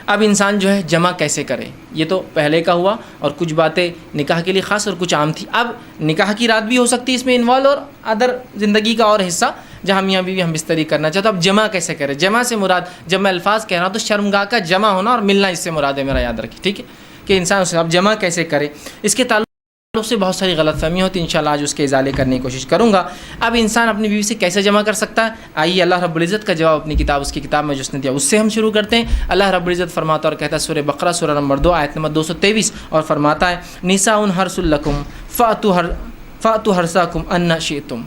اب انسان جو ہے جمع کیسے کرے، یہ تو پہلے کا ہوا، اور کچھ باتیں نکاح کے لیے خاص اور کچھ عام تھی۔ اب نکاح کی رات بھی ہو سکتی ہے اس میں انوالو، اور ادر زندگی کا اور حصہ جہاں میاں بیوی ہم بستری کرنا چاہتے، اب جمع کیسے کرے؟ جمع سے مراد، جب میں الفاظ کہہ رہا ہوں تو شرمگاہ کا جمع ہونا اور ملنا اس سے مراد ہے، میرا یاد رکھیں، ٹھیک ہے، کہ انسان اسے اب جمع کیسے کرے۔ اس کے تعلق سے بہت ساری غلط فہمیاں ہوتی ہیں، انشاءاللہ آج اس کے ازالے کرنے کی کوشش کروں گا۔ اب انسان اپنی بیوی سے کیسے جمع کر سکتا ہے؟ آئیے اللہ رب العزت کا جواب اپنی کتاب، اس کی کتاب میں جو اس نے دیا اس سے ہم شروع کرتے ہیں۔ اللہ رب العزت فرماتا اور کہتا ہے سورہ بقرہ سورہ نمبر 2 آیت نمبر 223، اور فرماتا ہے نساء حرث لکم فأتوا حرثکم ان شئتم،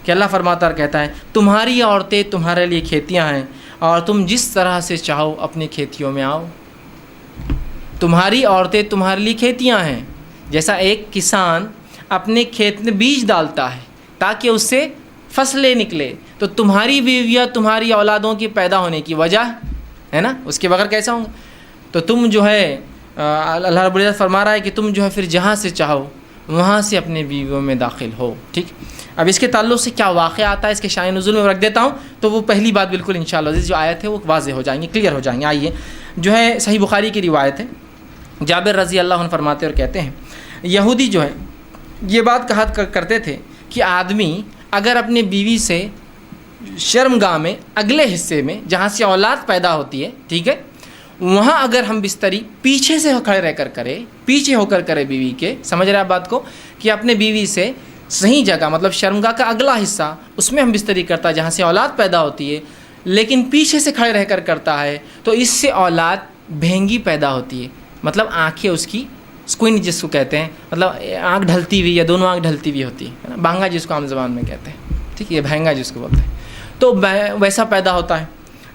کہ اللہ فرماتا اور کہتا ہے تمہاری عورتیں تمہارے لیے کھیتیاں ہیں، اور تم جس طرح سے چاہو اپنی کھیتیوں میں آؤ۔ تمہاری عورتیں تمہارے لیے کھیتیاں ہیں، جیسا ایک کسان اپنے کھیت میں بیج ڈالتا ہے تاکہ اس سے فصلیں نکلے، تو تمہاری بیویاں تمہاری اولادوں کی پیدا ہونے کی وجہ ہے نا، اس کے بغیر کیسا ہوں گا؟ تو تم جو ہے اللہ رب العزت فرما رہا ہے کہ تم جو ہے پھر جہاں سے چاہو وہاں سے اپنے بیویوں میں داخل ہو، ٹھیک۔ اب اس کے تعلق سے کیا واقعہ آتا ہے اس کے شان نزول میں رکھ دیتا ہوں، تو وہ پہلی بات بالکل انشاءاللہ جو آیت ہے وہ واضح ہو جائیں گے، کلیئر ہو جائیں گے۔ آئیے جو ہے صحیح بخاری کی روایت ہے، جابر رضی اللہ عنہ فرماتے اور کہتے ہیں یہودی جو ہے یہ بات کہا کرتے تھے کہ آدمی اگر اپنے بیوی سے شرمگاہ میں اگلے حصے میں جہاں سے اولاد پیدا ہوتی ہے، ٹھیک ہے، وہاں اگر ہم بستری پیچھے سے کھڑے رہ کر کرے، پیچھے ہو کر کرے بیوی کے، سمجھ رہے آپ بات کو، کہ اپنے بیوی سے صحیح جگہ مطلب شرمگاہ کا اگلا حصہ اس میں ہم بستری کرتا ہے جہاں سے اولاد پیدا ہوتی ہے، لیکن پیچھے سے کھڑے رہ کر کرتا ہے تو اس سے اولاد بھینگی پیدا ہوتی ہے، مطلب آنکھیں اس کی اسکوئن جس کو کہتے ہیں، مطلب آنکھ ڈھلتی ہوئی یا دونوں آنکھ ڈھلتی ہوئی ہوتی ہے نا، بھانگا جس کو عام زبان میں کہتے ہیں، ٹھیک ہے، یہ بھینگا جس کو بولتے ہیں، تو ویسا پیدا ہوتا ہے۔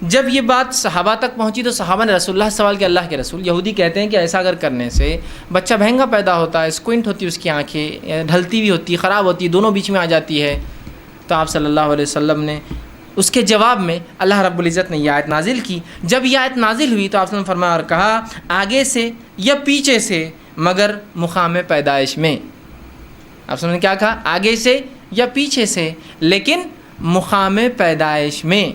جب یہ بات صحابہ تک پہنچی تو صحابہ نے رسول اللہ سے سوال کیا، اللہ کے رسول، یہودی کہتے ہیں کہ ایسا اگر کرنے سے بچہ بھینگا پیدا ہوتا ہے، اسکوئنٹ ہوتی ہے اس کی آنکھیں، ڈھلتی ہوئی ہوتی ہے، خراب ہوتی ہے، دونوں بیچ میں آ جاتی ہے، تو آپ صلی اللہ علیہ وسلم نے اس کے جواب میں اللہ رب العزت نے یہ آیت نازل کی۔ جب یہ آیت نازل ہوئی تو آپ نے فرمایا اور کہا آگے سے یا پیچھے سے مگر مقام پیدائش میں، آپ نے کیا کہا، آگے سے یا پیچھے سے لیکن مقام پیدائش میں،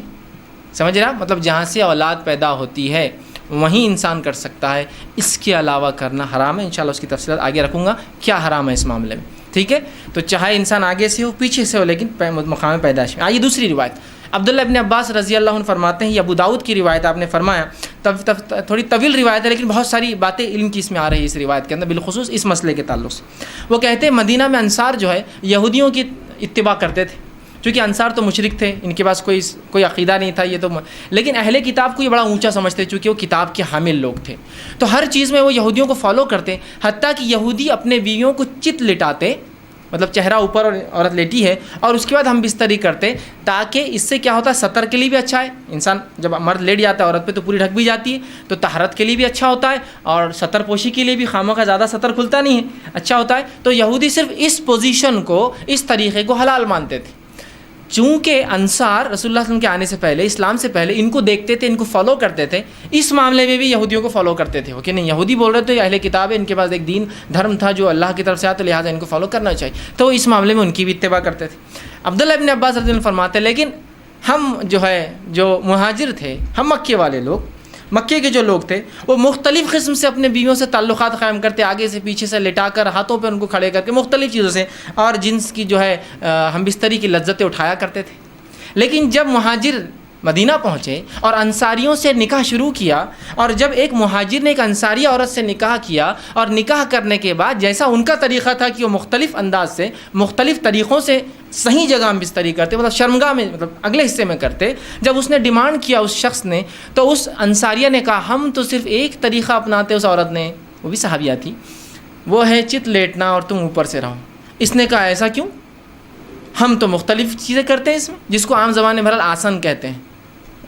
سمجھ رہا، مطلب جہاں سے اولاد پیدا ہوتی ہے وہیں انسان کر سکتا ہے، اس کے علاوہ کرنا حرام ہے۔ انشاءاللہ اس کی تفصیلات آگے رکھوں گا کیا حرام ہے اس معاملے میں، ٹھیک ہے، تو چاہے انسان آگے سے ہو پیچھے سے ہو لیکن مقام پیدائش میں۔ آئیے دوسری روایت، عبداللہ ابن عباس رضی اللہ عنہ فرماتے ہیں، یہ ابو داؤد کی روایت، آپ نے فرمایا تھوڑی طویل روایت ہے لیکن بہت ساری باتیں علم کی اس میں آ رہی ہے اس روایت کے اندر، بالخصوص اس مسئلے کے تعلق سے۔ وہ کہتے ہیں مدینہ میں انصار جو ہے یہودیوں کی اتباع کرتے تھے، چونکہ انصار تو مشرک تھے، ان کے پاس کوئی عقیدہ نہیں تھا، یہ تو لیکن اہل کتاب کو یہ بڑا اونچا سمجھتے چونکہ وہ کتاب کے حامل لوگ تھے، تو ہر چیز میں وہ یہودیوں کو فالو کرتے، حتیٰ کہ یہودی اپنے بیویوں کو چت لٹاتے، مطلب چہرہ اوپر اور عورت لیٹی ہے اور اس کے بعد ہم بستری کرتے، تاکہ اس سے کیا ہوتا ہے، سطر کے لیے بھی اچھا ہے، انسان جب مرد لیٹ جاتا ہے عورت پہ تو پوری ڈھک بھی جاتی ہے، تو طہارت کے لیے بھی اچھا ہوتا ہے، اور سطر پوشی کے لیے بھی خاموں کا زیادہ سطر کھلتا نہیں ہے، اچھا ہوتا ہے۔ تو یہودی صرف اس پوزیشن کو، اس طریقے کو حلال مانتے تھے، چونکہ انصار رسول اللہ صلی اللہ علیہ وسلم کے آنے سے پہلے، اسلام سے پہلے ان کو دیکھتے تھے، ان کو فالو کرتے تھے، اس معاملے میں بھی یہودیوں کو فالو کرتے تھے، کہ نہیں یہودی بول رہے تھے اہل کتاب ہے، ان کے پاس ایک دین دھرم تھا جو اللہ کی طرف سے آتا، لہٰذا ان کو فالو کرنا چاہیے، تو اس معاملے میں ان کی بھی اتباع کرتے تھے۔ عبداللہ ابن عباس رضی اللہ عنہ فرماتے ہیں لیکن ہم جو مہاجر تھے، ہم مکے والے لوگ، مکے کے جو لوگ تھے وہ مختلف قسم سے اپنے بیویوں سے تعلقات قائم کرتے، آگے سے پیچھے سے لٹا کر، ہاتھوں پہ ان کو کھڑے کر کے، مختلف چیزوں سے، اور جنس کی جو ہے ہم بستری کی لذتیں اٹھایا کرتے تھے۔ لیکن جب مہاجر مدینہ پہنچے اور انصاریوں سے نکاح شروع کیا، اور جب ایک مہاجر نے ایک انصاری عورت سے نکاح کیا، اور نکاح کرنے کے بعد جیسا ان کا طریقہ تھا کہ وہ مختلف انداز سے، مختلف طریقوں سے صحیح جگہ ہم بستری کرتے، مطلب شرمگاہ میں، مطلب اگلے حصے میں کرتے، جب اس نے ڈیمانڈ کیا اس شخص نے، تو اس انصاریہ نے کہا ہم تو صرف ایک طریقہ اپناتے، اس عورت نے، وہ بھی صحابیہ تھی، وہ ہے چت لیٹنا اور تم اوپر سے رہو۔ اس نے کہا ایسا کیوں، ہم تو مختلف چیزیں کرتے ہیں اس میں، جس کو عام زبان میں بہرحال آسن کہتے ہیں،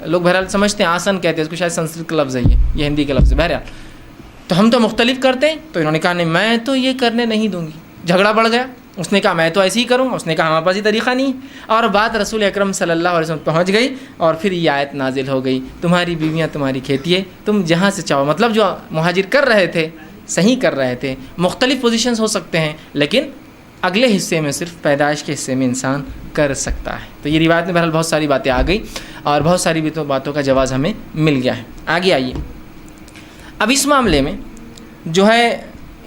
لوگ بہرحال سمجھتے ہیں آسن کہتے ہیں، اس کو شاید سنسکرت کا لفظ ہے، یہ ہندی کا لفظ ہے، بہرحال تو ہم تو مختلف کرتے ہیں۔ تو انہوں نے کہا نہیں میں تو یہ کرنے نہیں دوں گی، جھگڑا بڑھ گیا، اس نے کہا میں تو ایسے ہی کروں گا، اس نے کہا ہمارے پاس یہ طریقہ نہیں، اور بات رسول اکرم صلی اللہ علیہ وسلم پہنچ گئی، اور پھر یہ آیت نازل ہو گئی، تمہاری بیویاں تمہاری کھیتی ہے، تم جہاں سے چاہو، مطلب جو مہاجر کر رہے تھے صحیح کر رہے تھے، مختلف پوزیشنز ہو سکتے ہیں لیکن اگلے حصے میں صرف پیدائش کے حصے میں انسان کر سکتا ہے۔ تو یہ روایت میں بہرحال بہت ساری باتیں آ گئی، اور بہت ساری باتوں کا جواز ہمیں مل گیا ہے۔ آگے آئیے، اب اس معاملے میں جو ہے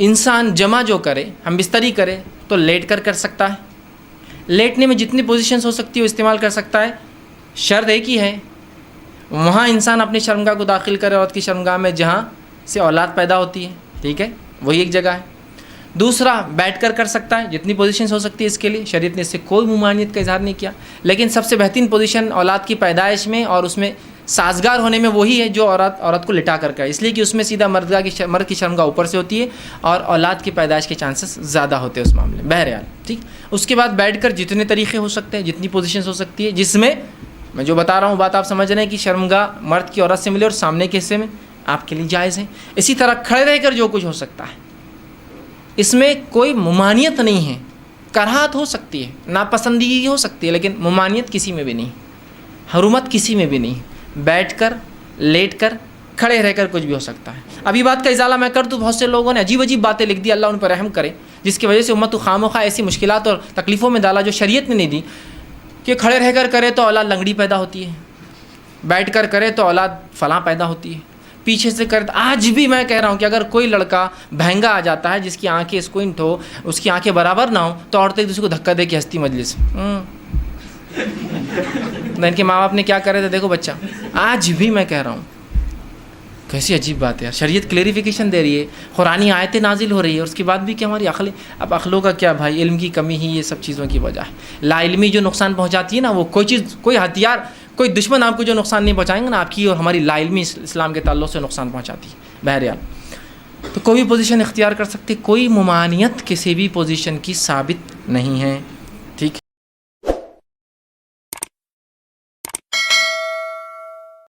انسان جمع جو کرے، ہم بستری کرے تو لیٹ کر سکتا ہے، لیٹنے میں جتنی پوزیشنز ہو سکتی ہے وہ استعمال کر سکتا ہے، شرط ایک ہی ہے وہاں انسان اپنی شرمگاہ کو داخل کرے، عورت کی شرمگاہ میں جہاں سے اولاد پیدا ہوتی ہے، ٹھیک ہے، وہی ایک جگہ ہے۔ دوسرا بیٹھ کر سکتا ہے، جتنی پوزیشنز ہو سکتی ہے اس کے لیے، شریعت نے اس سے کوئی ممانعت کا اظہار نہیں کیا، لیکن سب سے بہترین پوزیشن اولاد کی پیدائش میں اور اس میں سازگار ہونے میں وہی ہے جو عورت کو لٹا کر کرے، اس لیے کہ اس میں سیدھا مرد کی شرمگاہ اوپر سے ہوتی ہے اور اولاد کی پیدائش کے چانسز زیادہ ہوتے ہیں اس معاملے میں، بہرحال ٹھیک۔ اس کے بعد بیٹھ کر جتنے طریقے ہو سکتے ہیں، جتنی پوزیشنز ہو سکتی ہے، جس میں میں جو بتا رہا ہوں بات آپ سمجھ رہے ہیں کہ شرمگاہ مرد کی عورت سے ملے اور سامنے کے حصے میں آپ کے لیے جائز ہے۔ اسی طرح کھڑے رہ کر جو کچھ ہو سکتا ہے، اس میں کوئی ممانعت نہیں ہے، کراہت ہو سکتی ہے، ناپسندیدگی ہو سکتی ہے، لیکن ممانعت کسی میں بھی نہیں، حرمت کسی میں بھی نہیں، بیٹھ کر، لیٹ کر، کھڑے رہ کر کچھ بھی ہو سکتا ہے۔ ابھی بات کا ازالہ میں کر دوں، بہت سے لوگوں نے عجیب عجیب باتیں لکھ دی، اللہ ان پر رحم کرے، جس کی وجہ سے امت کو خواہ ایسی مشکلات اور تکلیفوں میں ڈالا جو شریعت نے نہیں دی، کہ کھڑے رہ کر کرے تو اولاد لنگڑی پیدا ہوتی ہے، بیٹھ کر کرے تو اولاد فلاں پیدا ہوتی ہے، پیچھے سے کرے۔ آج بھی میں کہہ رہا ہوں کہ اگر کوئی لڑکا بہنگا آ جاتا ہے جس کی آنکھیں اسکوئنٹ ہو، اس کی آنکھیں برابر نہ ہو، تو عورتیں ایک دوسرے کو دھکا دے کے ہنستی مجلس ان کے ماں باپ نے کیا کرے تھے دیکھو بچہ، آج بھی میں کہہ رہا ہوں کیسی عجیب بات ہے یار، شریعت کلیریفیکیشن دے رہی ہے، قرآنی آیتیں نازل ہو رہی ہے، اور اس کے بعد بھی کہ ہماری اب عقلوں کا کیا بھائی، علم کی کمی ہی یہ سب چیزوں کی وجہ ہے۔ لا علمی جو نقصان پہنچاتی ہے نا، وہ کوئی چیز، کوئی ہتھیار، کوئی دشمن آپ کو جو نقصان نہیں پہنچائیں گے نا، آپ کی اور ہماری لا علمی اسلام کے تعلق سے نقصان پہنچاتی ہے۔ بہرحال تو کوئی بھی پوزیشن اختیار کر سکتے، کوئی ممانعت کسی بھی پوزیشن کی ثابت نہیں ہے۔